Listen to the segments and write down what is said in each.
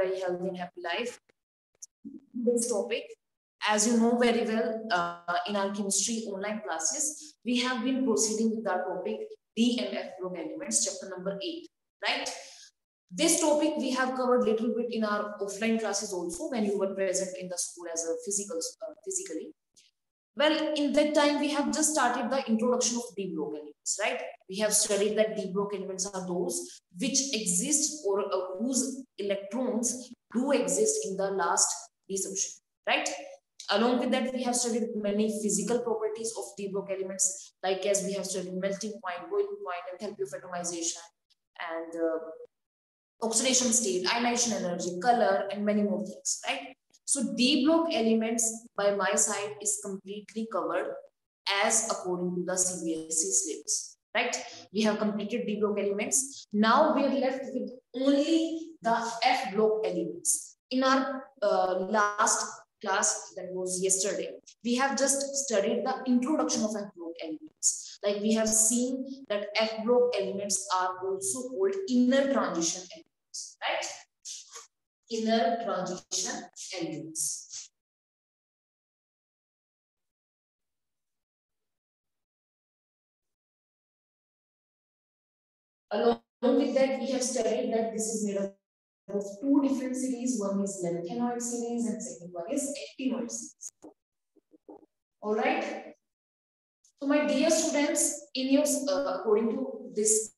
very healthy and happy life. This topic, as you know very well, in our chemistry online classes, we have been proceeding with our topic D and F group elements, chapter number 8, right? This topic we have covered a little bit in our offline classes also when you were present in the school as a physically. Well, in that time, we have just started the introduction of D block elements, right? We have studied that D block elements are those which exist or whose electrons do exist in the last D substrate, right? Along with that, we have studied many physical properties of D block elements, like as we have studied melting point, boiling point, enthalpy of atomization, and oxidation state, ionization energy, color, and many more things, right? So D block elements by my side is completely covered as according to the CBSE syllabus, right? We have completed D block elements. Now we are left with only the F block elements. In our last class that was yesterday, we have just studied the introduction of F block elements. Like we have seen that F block elements are also called inner transition elements, right? Inner transition elements. Along with that, we have studied that this is made up of two different series. One is lanthanoid series and second one is actinoid series. All right. So my dear students, in your according to this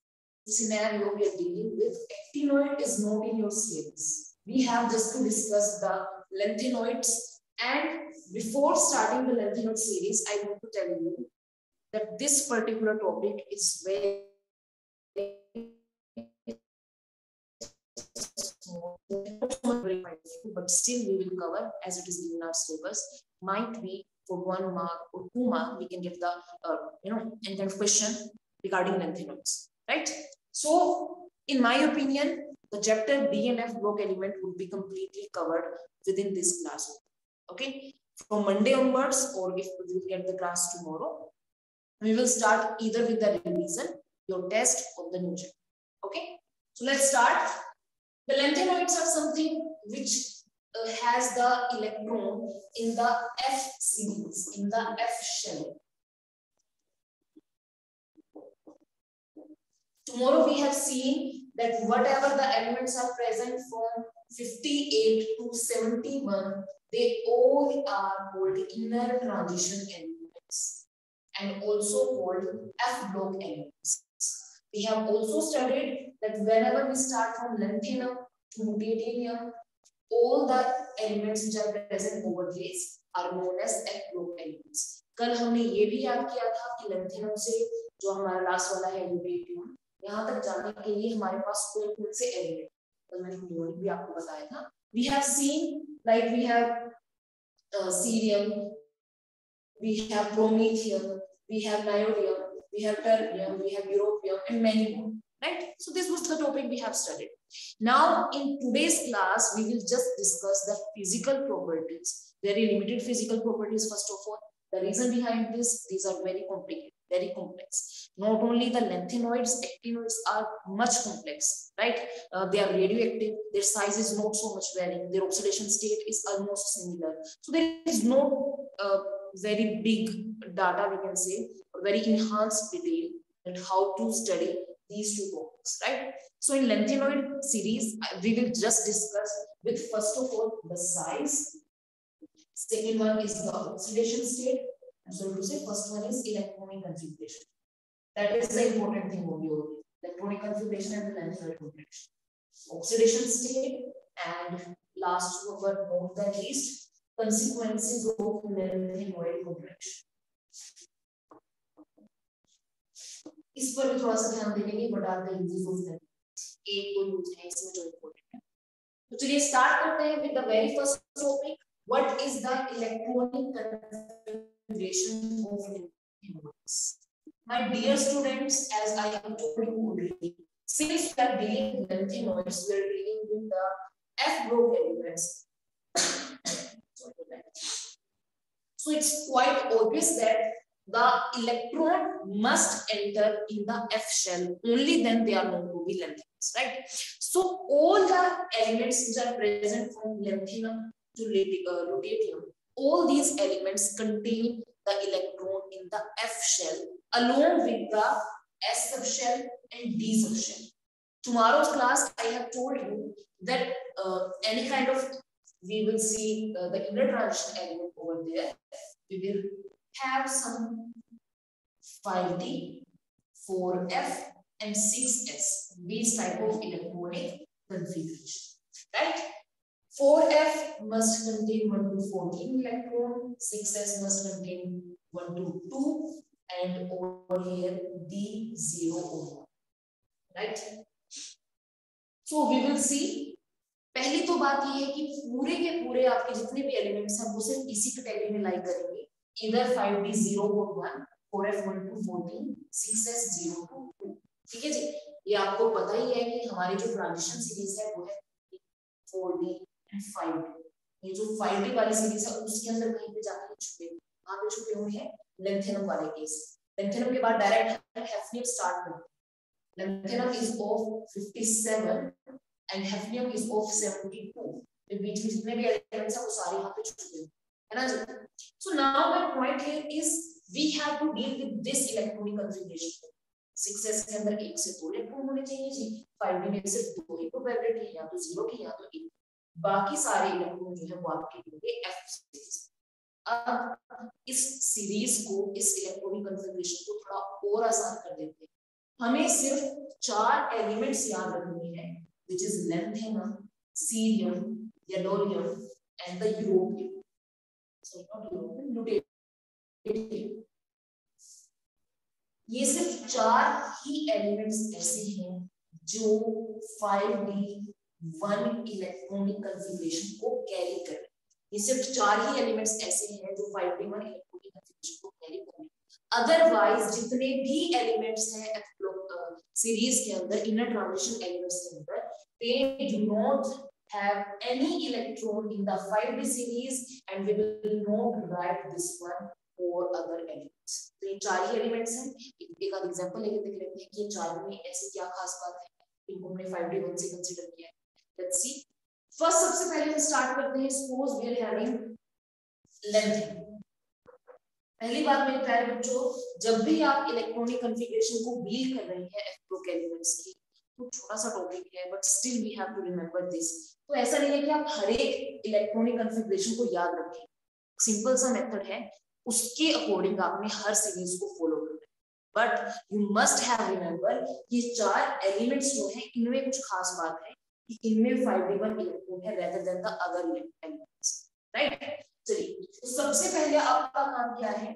scenario we are dealing with, actinoid is not in your syllabus. We have just to discuss the lanthanoids, and before starting the lanthanoid series, I want to tell you that this particular topic is very small, but still we will cover as it is given our syllabus. Might be for 1 mark or 2 mark we can get the any kind of question regarding lanthanoids, right? So in my opinion, the chapter D and F block element would be completely covered within this class. Okay, from Monday onwards, or if we will get the class tomorrow, we will start either with the revision, your test, or the new chapter. Okay, so let's start. The lanthanoids are something which has the electron in the F series, in the F shell. Tomorrow we have seen that whatever the elements are present from 58 to 71, they all are called inner transition elements and also called F block elements. We have also studied that whenever we start from lanthanum to titanium, all the elements which are present over this are known as F block elements. कल हमने ये भी याद किया था कि lanthanum से जो हमारा लास्ट वाला है यूरेनियम, यहाँ तक जाने के लिए हमारे पास कौन से एलिमेंट, तो मैंने यूनिट भी आपको बताया था. We have seen like we have cerium, we have promethium, we have niobium, we have terbium, we have europium, and many more, right? So this was the topic we have studied. Now in today's class we will just discuss the physical properties, very limited physical properties. First of all, the reason behind this, these are very complicated, very complex. Not only the lanthanoids, actinoids are much complex, right? They are radioactive, their size is not so much varying, their oxidation state is almost similar. So there is no very big data, we can say, or very enhanced detail that how to study these two topics, right? So in lanthanoid series, we will just discuss with first of all the size. Second one is the oxidation state. And so to say, first one is electronic configuration. That is the important thing of your electronic configuration and the lanthanoid configuration. Oxidation state, and last but not the least, consequences of lanthanoid configuration. इस पर भी थोड़ा सा ध्यान देंगे, but are the usages of them. एक दो use है इसमें जो इम्पोर्टेंट है. तो चलिए स्टार्ट करते हैं with the very first topic. What is the electronic configuration of lanthanoids? My dear students, as I have told you already, since we are dealing with lanthanoids, we are dealing with the F group elements. So it's quite obvious that the electron must enter in the F shell. Only then they are known to वो भी lenthinums, right? So all the elements which are present from lenthinum to lutetium, all these elements contain the electron in the F shell along with the S subshell and D subshell. Tomorrow's class I have told you that any kind of, we will see the inner transition element over there. We will have some 5D, 4F and 6S, these type of electronic configuration, right? 4F must contain 1 to 14 electron, 6S must contain 1 to 2, and over here D0 over, right? So we will see. पहली तो बात ये है कि पूरे के पूरे आपके जितने भी एलिमेंट्स हैं वो सिर्फ इसी कैटेगरी में लाई करेंगे, इधर 5D 0 to 1, 4F 1 to 14, 6S 0 to 2, ठीक है जी। ये आपको पता ही है कि हमारी जो ट्रांजिशन सीरीज है वो है 4D and 5D। ये जो 5D वाली सीरीज है उसके अंदर कहीं पे जाके छुपे, वहां पे छुपे हुए हैं लेंथेनम वाले केस। लेंथेनम के बाद डायरेक्ट हैफनियम स्टार्ट करते हैं। Lanthanum is of 57 and hafnium is of 72, the बीच में जितने भी elements हैं वो सारे यहाँ पे छुपे हैं, है ना जी। So now my point here is we have to deal with this electronic configuration. 6s के अंदर एक से 2 इलेक्ट्रॉन होने चाहिए जी, 5d में सिर्फ 2 ही प्रोबेबिलिटी है, या तो 0 की या तो 1, बाकी सारे इलेक्ट्रॉन जो है वो आपके होंगे f सीरीज। अब इस सीरीज को, इस इलेक्ट्रॉनिक कन्फिगरेशन को थोड़ा और आसान कर देते हैं। हमें सिर्फ 4 एलिमेंट्स याद रखने हैं, which is lanthanum, cerium, gadolinium and the europium. So not europium, lutetium. ये सिर्फ 4 ही एलिमेंट्स ऐसे हैं जो 5D 1 इलेक्ट्रॉनिक कन्फिगरेशन को कैरी कर रहे हैं। ये सिर्फ 4 ही एलिमेंट्स ऐसे हैं जो 5D 1 इलेक्ट्रॉनिक कन्फिगरेशन को कैरी कर रहे हैं। अदरवाइज जितने भी एलिमेंट्स हैं सीरीज के अंदर, इनर ट्रांजिशन एलिमेंट्स के अंदर, they do not have any electron in the 5D series and we will not write this one for other elements. तो ये 4 ही एलिमेंट्स हैं। एक आध एग्जांपल लेके देख लेते हैं कि ये 4 में ऐसी क्या खास बात है इनको हमने 5D 1 से कंसीडर किया है। Let's see. फर्स्ट सबसे पहले हम स्टार्ट करते हैं, suppose we are having length. पहली बात मेरे प्यारे बच्चों, जब भी आप इलेक्ट्रॉनिक कॉन्फ़िगरेशन को डील कर रहे हैं एफ एलिमेंट्स की, तो छोटा सा टॉपिक है but still we have to remember this. तो ऐसा नहीं है कि आप हर एक इलेक्ट्रॉनिक कॉन्फ़िगरेशन को याद रखें, सिंपल सा मेथड है, उसके अकॉर्डिंग आपने हर सीरीज को फॉलो करना है। But you must have remember ये 4 एलिमेंट्स जो हैं इनमें कुछ खास बात है कि इनमें 5D1 इलेक्ट्रॉन है rather than the other elements, right. चलिए, तो सबसे पहले आपका काम क्या है,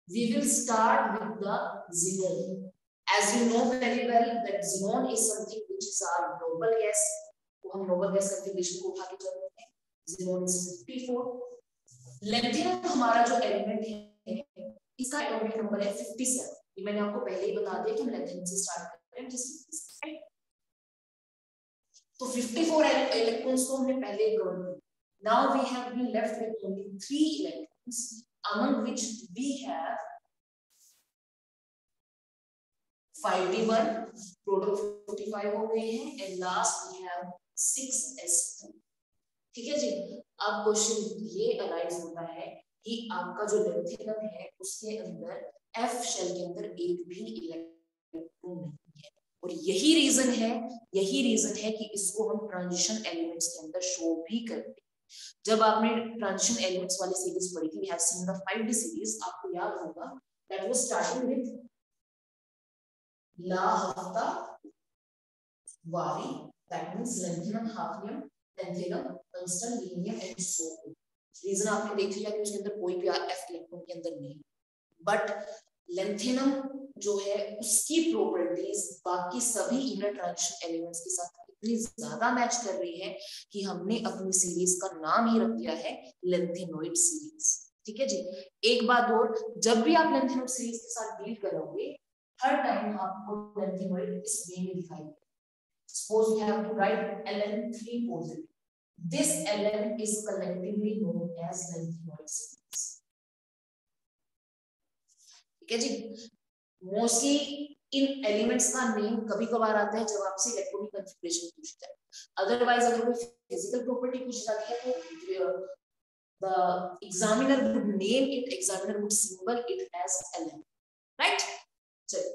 we will start with the xenon. As you know very well that xenon is something which is our noble gas, तो हम noble gas configuration को उठा के चल रहे हैं। xenon is 54। lanthanum हमारा जो एलिमेंट है इसका एटॉमिक नंबर है 57। ये मैंने आपको पहले ही बता दिया कि हम lanthanum से स्टार्ट कर रहे हैं, जिससे तो 54 इलेक्ट्रॉन्स को हमने पहले कवर किया। Now we have been left with only 3 electrons, among which we have 5D1, total 55 हो गए हैं, and last we have 6s2। ठीक है जी। अब क्वेश्चन ये अराइज होता है कि आपका जो लेंथेनम है उसके अंदर F शेल के अंदर एक भी इलेक्ट्रॉन नहीं है, और यही रीजन है कि इसको हम ट्रांजिशन एलिमेंट्स के अंदर शो भी करते हैं। जब आपने ट्रांजिशन एलिमेंट्स वाली सीरीज पढ़ी थी, we have seen the 5D series, आपको याद होगा दैट वाज स्टार्टिंग विद ला हफ्ता वारी, that means lanthanum, hafnium, lanthanum, tungsten, rhenium and so on. Reason आपने देख लिया कि उसके अंदर कोई भी F इलेक्ट्रॉन के अंदर नहीं, बट lanthanum जो है उसकी प्रॉपर्टीज बाकी सभी इनर ट्रांजिशन एलिमेंट्स के साथ इतनी ज्यादा मैच कर रही है कि हमने अपनी सीरीज का नाम ही रख दिया है लेंथेनॉइड सीरीज। ठीक है जी। एक बात और, जब भी आप लेंथेनॉइड सीरीज के साथ डील करोगे हर टाइम आपको लेंथेनॉइड इस वे में दिखाई देगा। Suppose we have to write Ln3 positive, this Ln is collectively known as lanthanoid series. ठीक है जी। मोस्टली इन एलिमेंट्स का नेम कभी कभार आता है जब आपसे इलेक्ट्रॉनिक कॉन्फ़िगरेशन पूछता है, अदरवाइज अगर कोई फिजिकल प्रॉपर्टी पूछ जाती है तो the examiner would name it, examiner would symbol it as element, right? चलिए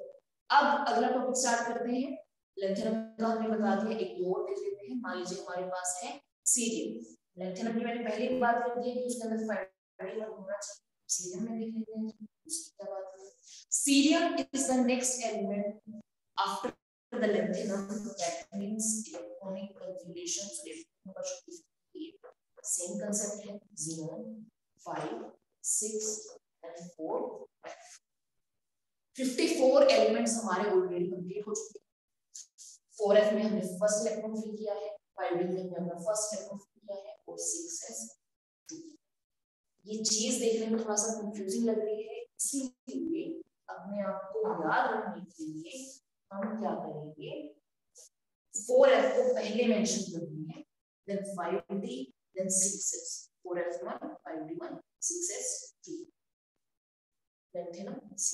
अब अगला टॉपिक स्टार्ट करते हैं। लेंथेनम का हमने बता दिया, एक और देख लेते हैं। मान लीजिए हमारे पास है सीरियम। लेंथेनम की मैंने पहले ही बात कर दी है कि उसके अंदर फाइब्रिल होना चाहिए। सीरियम में देख लेते हैं उसकी क्या बात है। Cerium is the next element after the lanthanum, that means electronic configuration number should be 8। Same concept है, 0 5 6 and 4 54 एलिमेंट्स हमारे ऑलरेडी कंप्लीट हो चुके हैं। 4f में हमने फर्स्ट इलेक्ट्रॉन फिल किया है, 5d में हमने अपना फर्स्ट इलेक्ट्रॉन फिल किया है और 6s। ये चीज देखने में थोड़ा सा कंफ्यूजिंग लग रही है, इसीलिए अपने आप को याद रखने के लिए हम क्या करेंगे, 4f को पहले मेंशन कर देंगे, then 5d, then 6s, 4f1 5d1 6s2, lanthanum C।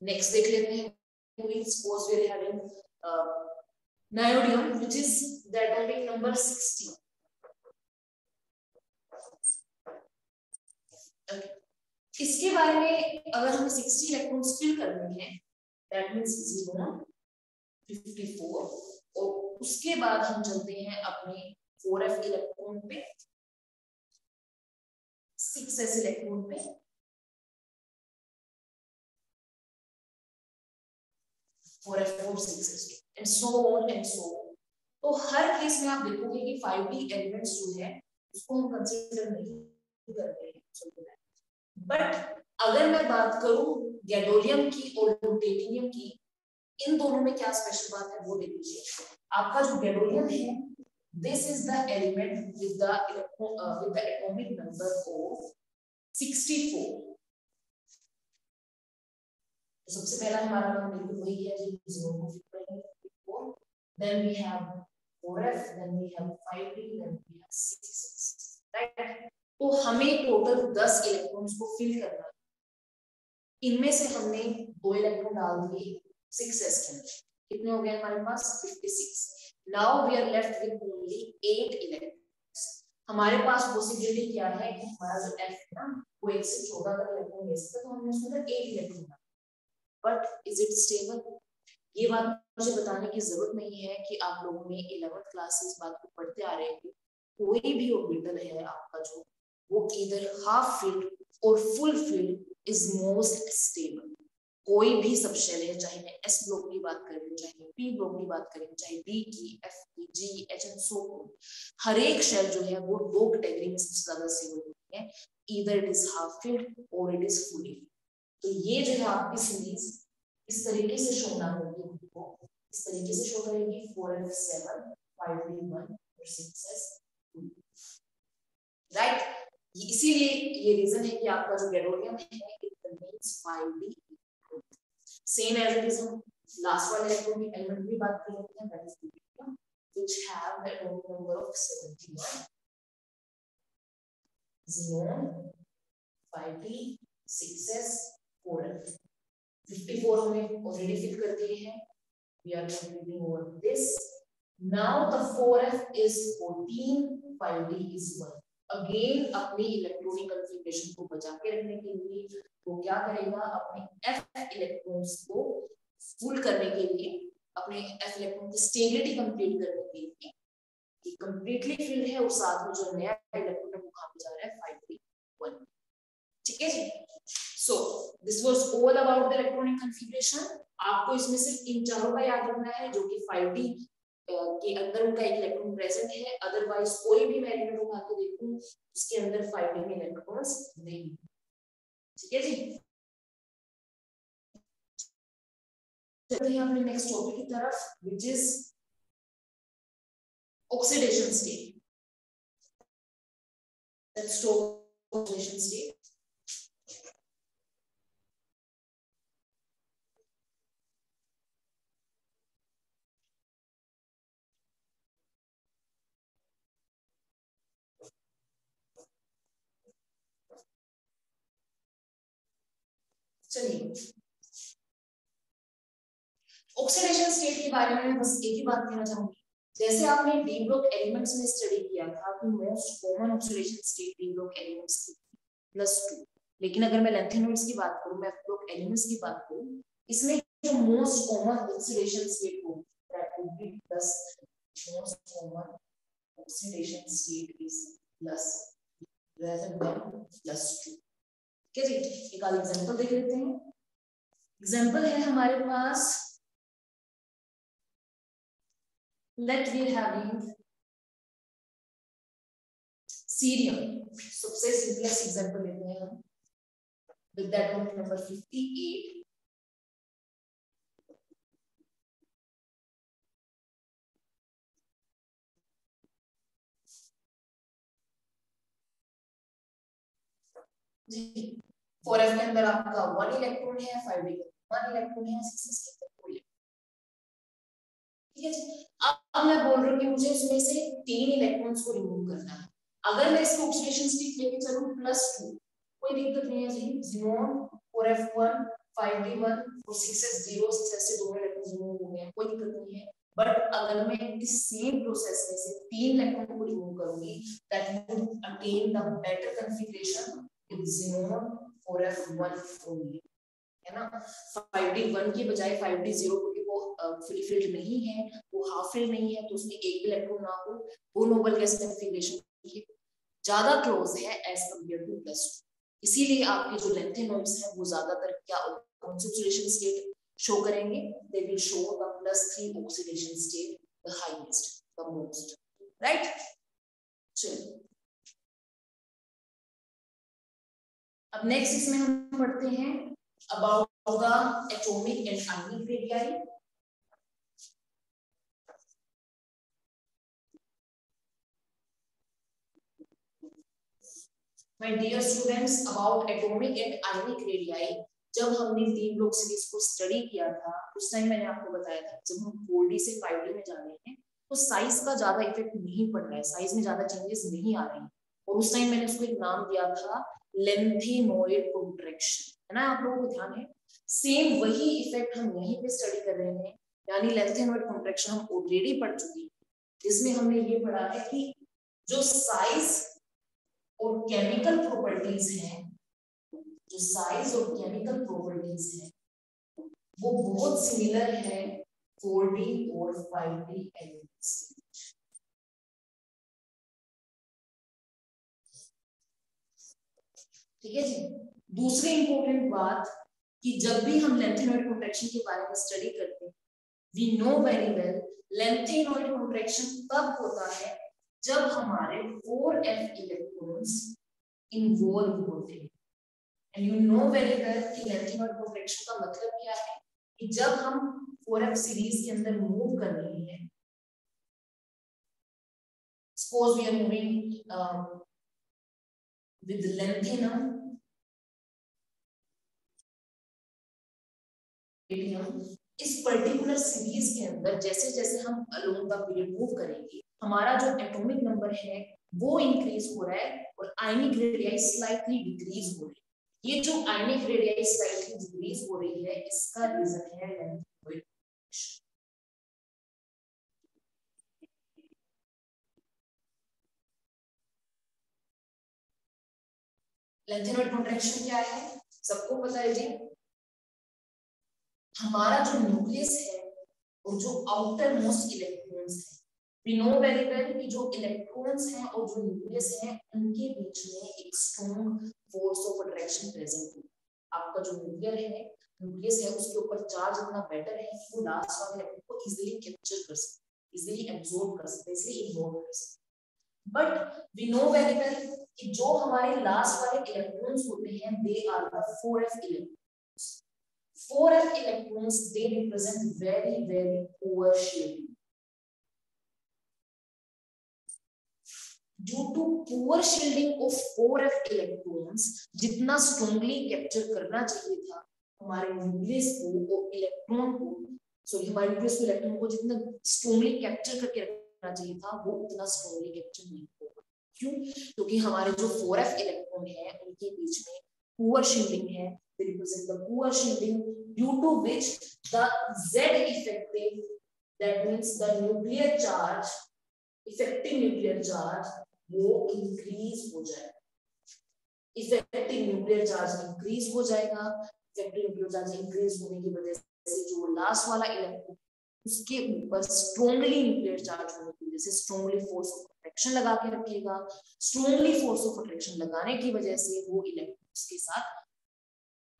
Next देख लेते हैं, we suppose we are having niobium which is the atomic number 60। okay. इसके बारे में अगर हमें 60 इलेक्ट्रॉन्स फिल करने हैं, दैट मींस 0 54 और उसके बाद हम चलते हैं अपने 4f इलेक्ट्रॉन पे, 6s इलेक्ट्रॉन पे, 4f4 6s and so on and so on। तो हर केस में आप देखोगे कि 5d एलिमेंट्स जो है उसको हम कंसीडर नहीं करते हैं। बट अगर मैं बात करूं गैडोलियम की और ड्यूटेरियम की, इन दोनों में क्या स्पेशल बात है वो देख लीजिए। आपका जो गैडोलियम है, this is the element with the atomic number of 64। सबसे पहला हमारा नाम बिल्कुल वही है जो 0 को फिट करेंगे। Then we have 4f, then we have 5d, then we have 6s, right. तो हमें टोटल 10 इलेक्ट्रॉन्स को फिल करना है। इनमें से हमने 2 इलेक्ट्रॉन डाल दिए 6s के अंदर, कितने हो गए हमारे पास 56। Now we are left with only 8 electrons. हमारे पास पॉसिबिलिटी क्या है कि हमारा जो f है ना वो 1 से 14 तक इलेक्ट्रॉन ले सकता है, तो हमने उसमें 8 इलेक्ट्रॉन डाला। But is it stable? ये बात मुझे बताने की जरूरत नहीं है कि आप लोगों ने 11th क्लास से इस बात को पढ़ते आ रहे हैं। कोई भी ऑर्बिटल है आपका जो, वो इधर हाफ फील्ड और full field is most stable. कोई भी सबशेल है, चाहे मैं s ब्लॉक की बात करूं, चाहे मैं p ब्लॉक की बात करूं, चाहे d की, f की, g, h and so on, हर एक शेल जो है वो 2 कैटेगरी में सबसे ज्यादा स्टेबल होती है, either it is half field और इट इज फुली। तो ये जो है आपकी सीरीज इस तरीके से शो ना होगी, आपको इस तरीके से शो करेगी 4f7 5d1 और 6s2, राइट। इसीलिए ये रीजन है कि आपका जो गैडोलियम है it contains 5d। Same as it is, हम लास्ट वाले इलेक्ट्रॉन की एलिमेंट की बात कर लेते हैं, that is deuterium which have the atomic number of 71, 0 5d 6s 4f। 54 हमने ऑलरेडी फिल कर दिए हैं, we are completing over this। now the 4f is 14, 5d is 1। Again अपनी इलेक्ट्रॉनिक कॉन्फ़िगरेशन को बचा के रखने के लिए वो क्या करेगा, अपने f इलेक्ट्रॉन्स को फुल करने के लिए, अपने f इलेक्ट्रॉन की स्टेबिलिटी कंप्लीट करने के लिए, ये कंप्लीटली फिल्ड है और साथ में जो नया इलेक्ट्रॉन है वो कहां पे जा रहा है 5d1। ठीक है जी। So this was all about the electronic configuration। आपको इसमें सिर्फ इन चारों का याद रखना है जो कि 5d के अंदर उनका एक इलेक्ट्रॉन प्रेजेंट है, अदरवाइज कोई भी मैं एलिमेंट उठा के देखूं उसके अंदर 5d में इलेक्ट्रॉन्स नहीं। ठीक है जी। चलते हैं अपने नेक्स्ट टॉपिक की तरफ, which is oxidation state. Let's talk oxidation state. चलिए ऑक्सीडेशन स्टेट के बारे में बस एक ही बात कहना चाहूंगी, जैसे आपने डी ब्लॉक एलिमेंट्स में स्टडी किया था कि most common oxidation state D block elements की +2, लेकिन अगर मैं लैंथेनोइड्स की बात करूं, मैं एफ ब्लॉक एलिमेंट्स की बात करूं, इसमें जो मोस्ट कॉमन ऑक्सीडेशन स्टेट होगी that would be +3, most common oxidation state is plus rather than +2। ठीक है जी, एक आध एग्जांपल देख लेते हैं। एग्जांपल है हमारे पास, लेट वी हैविंग सीरियम, सबसे सिंपलेस्ट एग्जांपल लेते हैं हम विद दैट नोट नंबर 58। जी 4f के अंदर आपका 1 इलेक्ट्रॉन है, 5d का 1 इलेक्ट्रॉन है, 6s के अंदर 2 इलेक्ट्रॉन। ठीक है जी, अब मैं बोल रही हूँ कि मुझे इसमें से 3 इलेक्ट्रॉन्स को रिमूव करना है। अगर मैं इसको ऑक्सीडेशन स्टेट लेके चलूं +2, कोई दिक्कत नहीं है जी, ज़ीनोन 4f1 5d1 और 6s0, 6s से 2 इलेक्ट्रॉन रिमूव हो गए, कोई दिक्कत नहीं है। बट अगर मैं इस सेम प्रोसेस में से 3 इलेक्ट्रॉन को रिमूव करूंगी, that would attain the better configuration with xenon 4f1 only, है ना। 5d1 की बजाय 5d0, क्योंकि वो फुली फिल्ड नहीं है, वो हाफ फिल्ड नहीं है, तो उसमें एक भी इलेक्ट्रॉन ना हो, वो नोबल गैस कॉन्फ़िगरेशन ज्यादा क्लोज है एज कंपेयर टू +2। इसीलिए आपके जो लैंथेनोइड्स हैं वो ज्यादातर क्या ऑक्सीडेशन स्टेट शो करेंगे, they will show the +3 oxidation state, the highest, the most, right. चलिए अब नेक्स्ट इसमें हम पढ़ते हैं about the atomic and ionic radii. My dear students, about atomic and ionic radii, जब हमने डी ब्लॉक सीरीज को स्टडी किया था उस टाइम मैंने आपको बताया था जब हम 4D से 5D में जा रहे हैं तो साइज का ज्यादा इफेक्ट नहीं पड़ रहा है, साइज में ज्यादा चेंजेस नहीं आ रहे हैं, और उस टाइम मैंने उसको एक नाम दिया था लेंथेनॉइड कॉन्ट्रैक्शन, है ना, आप लोगों को ध्यान है। सेम वही इफेक्ट हम यहीं पे स्टडी कर रहे हैं, यानी लेंथेनॉइड कॉन्ट्रैक्शन हम ऑलरेडी पढ़ चुके हैं, जिसमें हमने ये पढ़ा है कि जो साइज और केमिकल प्रॉपर्टीज हैं, जो साइज और केमिकल प्रॉपर्टीज हैं वो बहुत सिमिलर है 4D और 5D एलिमेंट्स। ठीक है जी, दूसरी इंपॉर्टेंट बात कि जब भी हम लेंथेनॉइड कॉन्ट्रैक्शन के बारे में स्टडी करते हैं, we know very well lanthanoid contraction तब होता है जब हमारे 4f इलेक्ट्रॉन्स इन्वॉल्व होते हैं। And you know very well कि लेंथेनॉइड कॉन्ट्रैक्शन का मतलब क्या है, कि जब हम 4f सीरीज के अंदर मूव कर रहे हैं, suppose we are moving with lanthanum इस पर्टिकुलर सीरीज के अंदर जैसे जैसे हम अलोंग द पीरियड मूव करेंगे, हमारा जो एटॉमिक नंबर है वो इंक्रीज हो रहा है और आयनिक रेडियाई स्लाइटली डिक्रीज हो रही है। ये जो आयनिक रेडियाई स्लाइटली डिक्रीज हो रही है, इसका रीजन है लेंथेनॉइड कॉन्ट्रैक्शन। लेंथेनॉइड कॉन्ट्रैक्शन क्या है, सबको पता है जी, हमारा जो न्यूक्लियस है और जो आउटर मोस्ट इलेक्ट्रॉन्स है, वी नो वेरी वेल कि जो इलेक्ट्रॉन्स हैं और जो न्यूक्लियस है उनके बीच में एक strong force of attraction present है। आपका जो न्यूक्लियस है उसके ऊपर चार्ज इतना बेटर है कि वो लास्ट वाले इलेक्ट्रॉन को इजीली कैप्चर कर सकते, इजीली एब्जॉर्ब कर सकते, इजीली इग्नोर कर सकते। But we know very well कि जो हमारे लास्ट वाले इलेक्ट्रॉन्स होते हैं they are the 4f electrons. 4f electrons, they represent very poor shielding. Due to poor shielding of 4f electrons, जितना strongly capture करना चाहिए था हमारे न्यूक्लियस को और इलेक्ट्रॉन को, सॉरी हमारे न्यूक्लियस को इलेक्ट्रॉन को जितना strongly capture करके रखना चाहिए था वो उतना strongly capture नहीं होगा। क्यों? क्योंकि हमारे जो 4f इलेक्ट्रॉन है उनके बीच में poor shielding है, they represent the poor shielding due to which the Z effective, that means the nuclear charge, effective nuclear charge वो increase हो जाएगा, effective nuclear charge increase हो जाएगा। effective nuclear charge increase होने की वजह से जो लास्ट वाला इलेक्ट्रॉन उसके ऊपर स्ट्रॉन्गली न्यूक्लियर चार्ज होने की वजह से स्ट्रॉन्गली फोर्स ऑफ अट्रैक्शन लगा के रखेगा। स्ट्रॉन्गली फोर्स ऑफ अट्रैक्शन लगाने की वजह से वो इलेक्ट्रॉन उसके साथ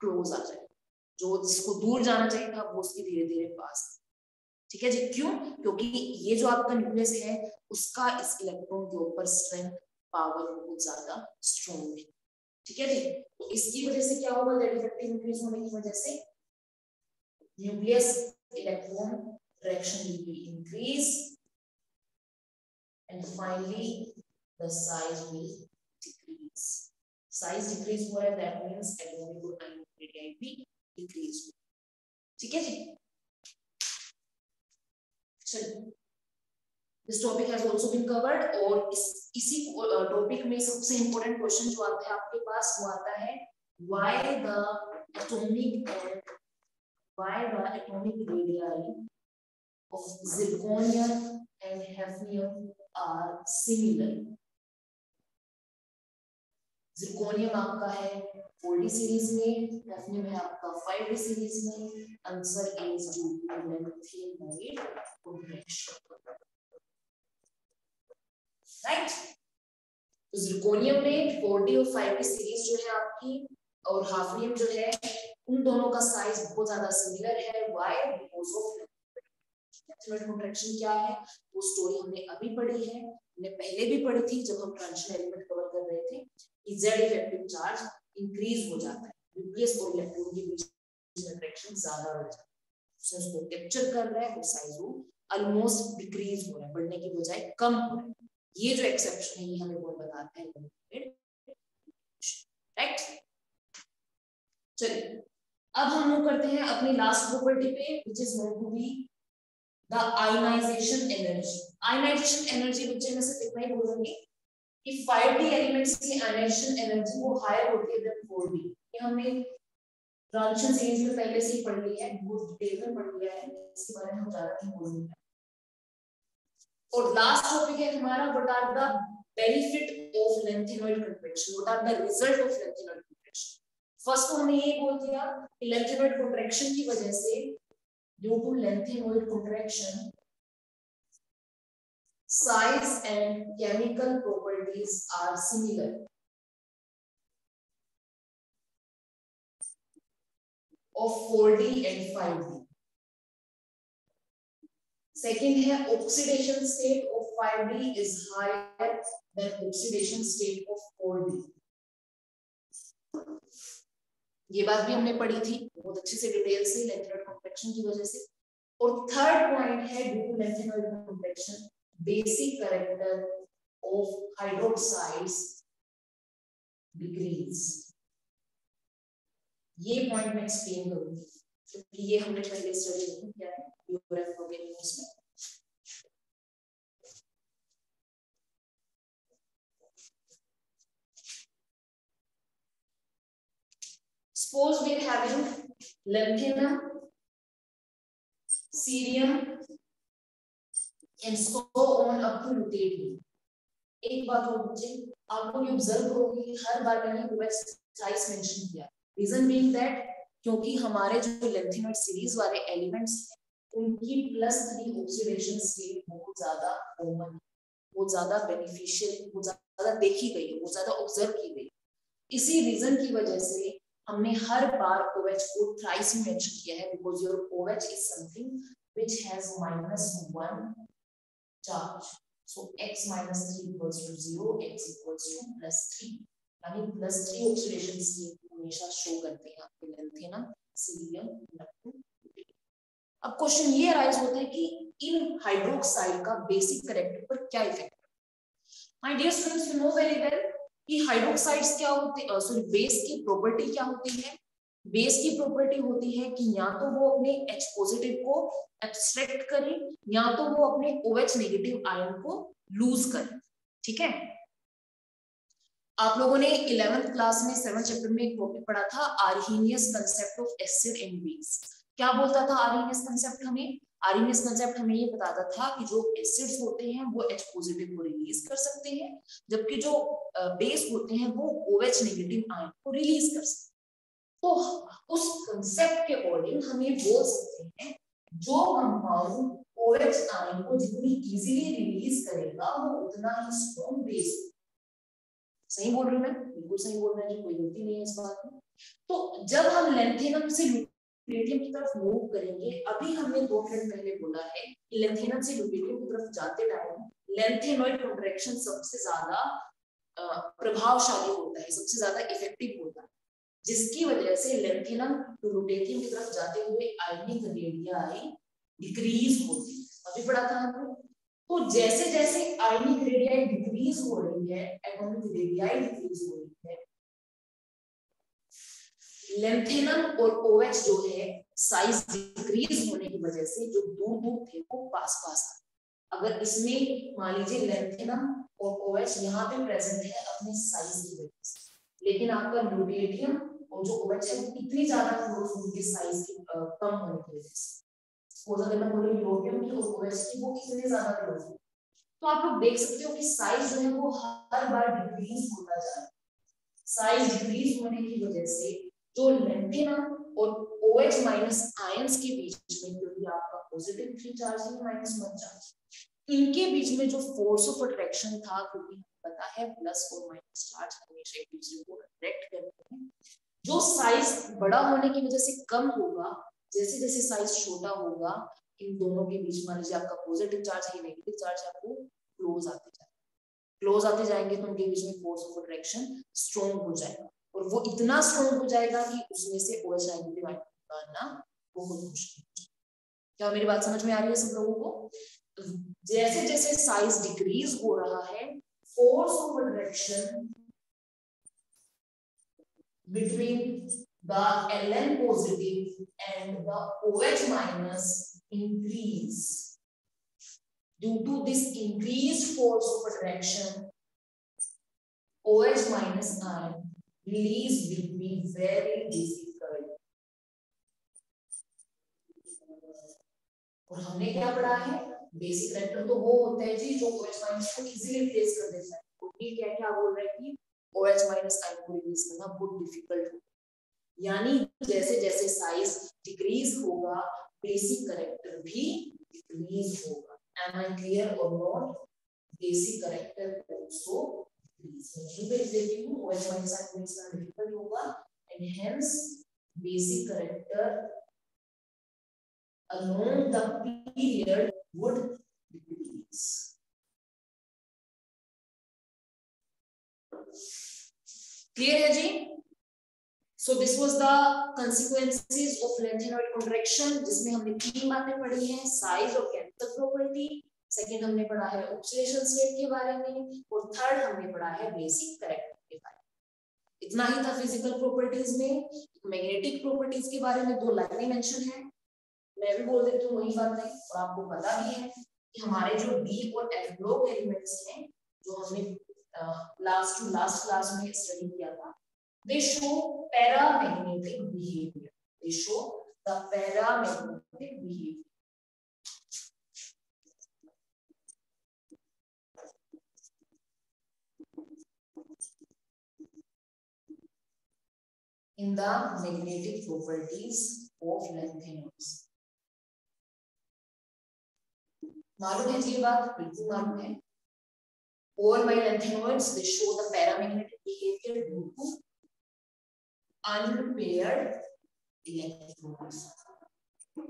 क्लोज आ जाएगा, जो जिसको दूर जाना चाहिए था वो उसके धीरे धीरे पास। ठीक है जी, क्यों? क्योंकि ये जो आपका न्यूक्लियस है उसका इस इलेक्ट्रॉन के ऊपर स्ट्रेंथ पावर बहुत ज्यादा स्ट्रॉन्ग है। ठीक है जी, तो इसकी वजह से क्या होगा, दैट इफेक्टिव इंक्रीज होने की वजह से nucleus electron attraction will be increased and finally the size will decrease. Size decrease हो रहा है, that means atomic ion radii भी decrease। ठीक है जी, चलिए this topic has also been covered। और इसी टॉपिक में सबसे इंपॉर्टेंट क्वेश्चन जो आता है आपके पास वो आता है why the atomic radii of zirconium and hafnium are similar। zirconium आपका है 4D सीरीज में, hafnium है आपका 5D सीरीज में। Answer is due to lanthanide contraction, right. तो zirconium में 4D और 5D सीरीज जो है आपकी और hafnium जो है उन दोनों का साइज बहुत ज्यादा सिमिलर है। why? because of lanthanoid contraction. क्या है वो स्टोरी हमने अभी पढ़ी है, हमने पहले भी पढ़ी थी जब हम ट्रांजिशन एलिमेंट कवर कर रहे थे कि Z इफेक्टिव चार्ज इंक्रीज हो जाता है, न्यूक्लियस और इलेक्ट्रॉन के बीच में अट्रैक्शन ज्यादा हो जाता है, उसको कैप्चर कर रहा है और साइज वो ऑलमोस्ट डिक्रीज हो रहा है, बढ़ने की बजाय कम हो रहा है। ये जो एक्सेप्शन है ये हमें वो बताता है, राइट। चलिए अब हम मूव करते हैं अपनी लास्ट प्रॉपर्टी पे, which is going to be the ionization energy। ionization energy बच्चे में से इतना ही बोलेंगे कि 5D एलिमेंट्स की ionization energy वो हायर होती है देन 4D। ये हमने ट्रांजिशन सीरीज में पहले से ही पढ़ लिया है, बहुत डिटेल में पढ़ लिया है, इसके बारे में हम ज्यादा नहीं बोलेंगे। और लास्ट टॉपिक है हमारा what are the benefit of lanthanoid contraction, what are the result of lanthanoid contraction. First तो हमने ये बोल दिया कि लैंथेनॉइड कॉन्ट्रैक्शन की वजह से due to lanthanide contraction, size and chemical properties are similar। of 4D and 5D। Second है oxidation state of 5D is higher than oxidation state of 4D। ये बात भी हमने पढ़ी थी बहुत अच्छे से डिटेल से लैंथेनॉइड कॉन्ट्रैक्शन की वजह से। और थर्ड पॉइंट है due to lanthanoid contraction basic character of hydroxides decrease. ये पॉइंट मैं एक्सप्लेन करूंगी क्योंकि ये हमने पहले स्टडी नहीं किया है यूरेफ ऑर्गेनिजम्स में। Suppose we are having lanthanum, cerium and so on up to ruthenium। एक बात और बच्चे आपको ये ऑब्जर्व करोगे कि हर बार मैंने OH थ्राइस मेंशन किया, रीजन बीइंग दैट क्योंकि हमारे जो लैंथेनॉइड सीरीज वाले एलिमेंट्स हैं उनकी +3 ऑक्सीडेशन स्टेट बहुत ज्यादा कॉमन, बहुत ज्यादा बेनिफिशियल, बहुत ज्यादा देखी गई है, बहुत ज्यादा ऑब्जर्व की गई। इसी रीजन की वजह से हमने हर बार OH को थ्राइस मेंशन किया है, because your OH is something which has -1 charge. So x - 3 equals to 0, x equals to +3, यानी +3 ऑक्सीडेशन स्टेट हमेशा शो करते हैं आपके लैंथेनम, सीरियम, लैक्टोन। अब क्वेश्चन ये अराइज होता है कि इन हाइड्रोक्साइड का बेसिक कैरेक्टर पर क्या इफेक्ट है। My dear students, you know very well कि हाइड्रोक्साइड्स क्या होते हैं, सॉरी बेस की प्रॉपर्टी क्या होती है। बेस की प्रॉपर्टी होती है कि या तो वो अपने H पॉजिटिव को एब्स्ट्रैक्ट करे या तो वो अपने OH नेगेटिव आयन को लूज करे। ठीक है, आप लोगों ने 11th क्लास में 7th चैप्टर में एक टॉपिक पढ़ा था, Arrhenius concept of acid and base. क्या बोलता था आर्हीनियस कंसेप्ट हमें? आर्हीनियस कंसेप्ट हमें ये बताता था कि जो एसिड्स होते हैं वो H पॉजिटिव को रिलीज कर सकते हैं, जबकि जो बेस होते हैं वो OH नेगेटिव आयन को रिलीज कर सकते हैं। तो उस कंसेप्ट के अकॉर्डिंग हम ये बोल सकते हैं जो कंपाउंड OH आयन को जितनी इजीली रिलीज करेगा वो उतना ही स्ट्रॉन्ग बेस। सही बोल रही हूँ मैं? बिल्कुल सही बोल रहे हैं, कोई गलती नहीं है इस बात में। तो जब हम लेंथेनम से ल्यूटेरियम की तरफ मूव करेंगे, अभी हमने 2 मिनट पहले बोला है कि लेंथेनम से ल्यूटेरियम की तरफ जाते टाइम लेंथेनॉइड कंट्रैक्शन सबसे ज्यादा प्रभावशाली होता है, सबसे ज्यादा इफेक्टिव होता है, जिसकी वजह से लेंथेनम टू ल्यूटेरियम की तरफ जाते हुए आयनिक रेडियाई डिक्रीज होती है। अभी पढ़ा था हमने। तो जैसे जैसे आयनिक रेडियाई डिक्रीज हो रही है, एटॉमिक रेडियाई डिक्रीज हो रही है, लेंथेनम और OH जो है साइज डिक्रीज होने की वजह से जो दूर दूर थे वो पास पास आ। अगर इसमें मान लीजिए लेंथेनम और OH यहाँ पे प्रेजेंट है अपने साइज की वजह से, लेकिन आपका ल्यूटेरियम और जो OH है वो इतनी ज्यादा क्लोज उनके साइज की कम होने की वजह से, ल्यूटेरियम की और OH की वो इतने ज्यादा क्लोज है। तो आप लोग देख सकते हो कि साइज जो है वो हर बार डिक्रीज होता जा रहा है। साइज डिक्रीज होने की वजह से जो लेंथेनम और OH माइनस आयंस के बीच में, क्योंकि आपका पॉजिटिव 3 चार्ज है माइनस 1 चार्ज, इनके बीच में जो फोर्स ऑफ अट्रैक्शन था, क्योंकि पता है प्लस और माइनस चार्ज हमेशा एक दूसरे को अट्रैक्ट करते हैं, जो साइज बड़ा होने की वजह से कम होगा, जैसे जैसे साइज छोटा होगा इन दोनों के बीच, मान लीजिए आपका पॉजिटिव चार्ज है नेगेटिव चार्ज है, वो क्लोज आते जाएंगे तो उनके बीच में फोर्स ऑफ अट्रैक्शन स्ट्रॉन्ग हो जाएगा, और वो इतना स्ट्रॉन्ग हो जाएगा कि उसमें से OH नेगेटिव आयन निकालना बहुत मुश्किल। क्या मेरी बात समझ में आ रही है सब लोगों को? जैसे जैसे साइज डिक्रीज हो रहा है, force of attraction between the Ln positive and the OH minus increase. Due to this increased force of attraction, OH minus ion release will be very difficult. और हमने क्या पढ़ा है? बेसिक करैक्टर तो वो होते हैं जी जो OH माइनस को इजीली रिप्लेस कर देता है। ये क्या क्या बोल रहा है कि OH माइनस आयन को रिप्लेस करना बहुत डिफिकल्ट है। यानी जैसे जैसे साइज डिक्रीज होगा, बेसिक करैक्टर भी डिक्रीज होगा। Am I clear or not? Basic character also decrease. OH minus ion को इसका डिफिकल्ट होगा, and hence basic character along the period would decrease. Clear है जी? So this was the consequences of lanthanoid contraction, जिसमें हमने 3 बातें पढ़ी हैं, size और केमिकल प्रॉपर्टी, सेकंड हमने पढ़ा है ऑक्सीडेशन स्टेट के बारे में, और थर्ड हमने पढ़ा है बेसिक कैरेक्टर के बारे में। इतना ही था फिजिकल प्रॉपर्टीज में। मैग्नेटिक प्रॉपर्टीज के बारे में 2 लाइनें मेंशन है, मैं भी बोल देती हूँ वही बात है, और आपको पता भी है कि हमारे जो D और F ब्लॉक एलिमेंट्स हैं जो हमने लास्ट क्लास में स्टडी किया था, they show paramagnetic behavior. They show the paramagnetic behavior. In the magnetic properties of lanthanoids. मालूम है ये बात? बिल्कुल मालूम है। All my lanthanoids, they show the paramagnetic behavior due to unpaired electrons.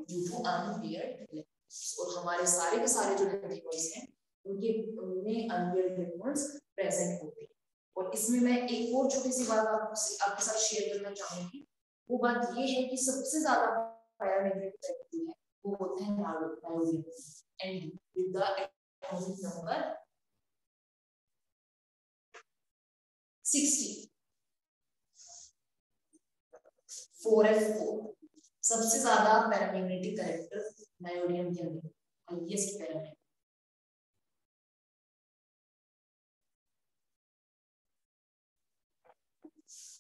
Due to unpaired electrons. और हमारे सारे के सारे जो lanthanoids हैं उनमें अनपेयर्ड इलेक्ट्रॉन्स प्रेजेंट होते हैं। और इसमें मैं एक और छोटी सी बात आपके साथ शेयर करना चाहूंगी। वो बात ये है कि सबसे ज्यादा पैरामैग्नेटिक इफेक्ट जो है वो होते हैं nitrogen, and with the atomic number 60 4f4 सबसे ज्यादा पैरामैग्नेटिक कैरेक्टर नाइट्रोजन के अंदर, हाईएस्ट पैरामैग्नेटिक।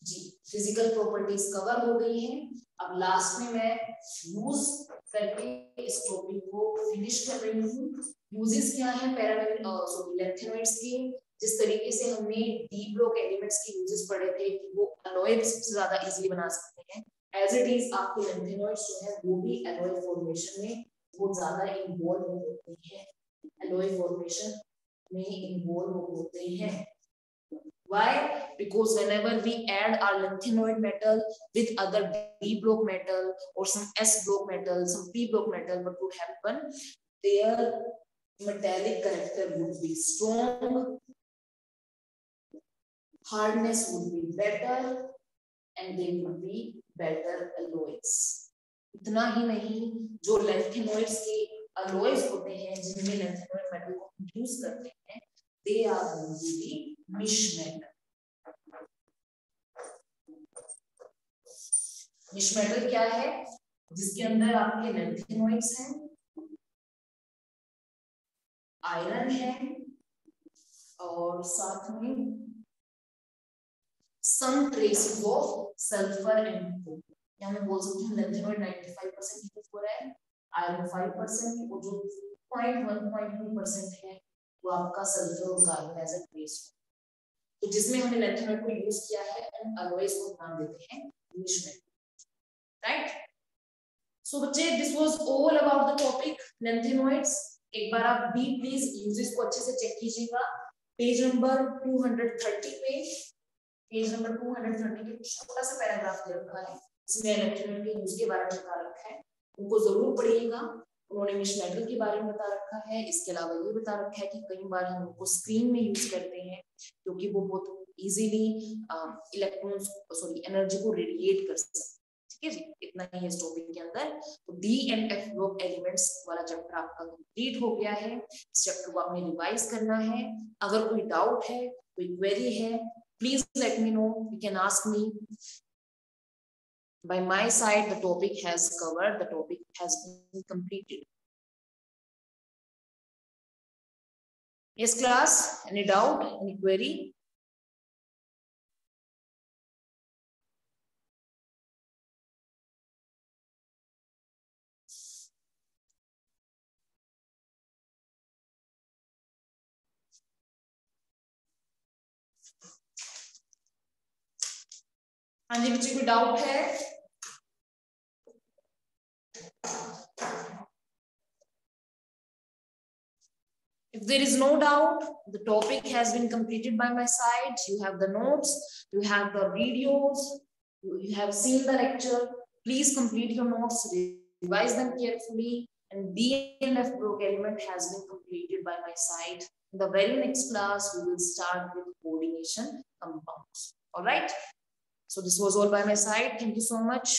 जी, फिजिकल प्रॉपर्टीज कवर हो गई हैं। अब लास्ट में मैं यूज करके इस टॉपिक को फिनिश कर रही हूँ। यूजेस क्या है लैंथेनॉइड्स के? जिस तरीके से हमने डी ब्लॉक एलिमेंट्स के यूजेस पढ़े थे कि वो अलॉय से ज्यादा इजीली बना सकते हैं, एज इट इज आपके लैंथेनॉइड्स जो है वो भी अलॉय फॉर्मेशन में बहुत ज्यादा इन्वॉल्व होते हैं, अलॉय फॉर्मेशन में इन्वॉल्व होते हैं। Why? Because whenever we add our lanthanoid metal with other D block metal or some S block metal, some P block metal, what would happen? Their metallic character would be strong, hardness would be better, and they would be better alloys. इतना ही नहीं, जो lanthanoids के alloys होते हैं जिनमें lanthanoid metal को use करते हैं, they are going to be mish metal. Mish metal क्या है? जिसके अंदर आपके लैंथेनॉइड्स हैं, आयरन है और साथ में some traces of sulphur and coke. यहाँ मैं बोल सकती हूँ लैंथेनॉइड 95% यूज हो रहा है, आयरन 5% और जो 0.1-0.2% है वो आपका सल्फर और कार्बन एज अ ट्रेस। तो जिसमें हमने लैंथेनॉइड को यूज किया है, उन अलॉयज को नाम देते हैं मिश मेटल। Right? So बच्चे, this was all about the topic lanthanoids. एक बार आप भी प्लीज यूजेस को अच्छे से चेक कीजिएगा। पेज नंबर 230 पे, पेज नंबर 230 पे छोटा सा पैराग्राफ दे रखा है, इसमें लैंथेनॉइड के यूज के बारे में बता रखा है, उनको जरूर पढ़िएगा। उन्होंने मिश मेटल के बारे में बता रखा है, इसके अलावा ये बता रखा है कि कई बार हम उनको स्क्रीन में यूज करते हैं क्योंकि वो बहुत इजीली एनर्जी को रेडिएट कर सकते हैं। ठीक है जी, इतना ही है इस टॉपिक के अंदर। तो D and F block elements वाला चैप्टर आपका कंप्लीट हो गया है। इस चैप्टर को आपने रिवाइज करना है। अगर कोई डाउट है, कोई क्वेरी है, please let me know, you can ask me. By my side, the topic has covered, the topic has been completed. Yes, class, any doubt, any query? हाँ जी बच्चे, कोई डाउट है? If there is no doubt, the topic has been completed by my side. You have the notes, you have the videos, you have seen the lecture. Please complete your notes, revise them carefully, and D and F block element has been completed by my side. In the very next class, we will start with coordination compounds. All right. So this was all by my side. Thank you so much.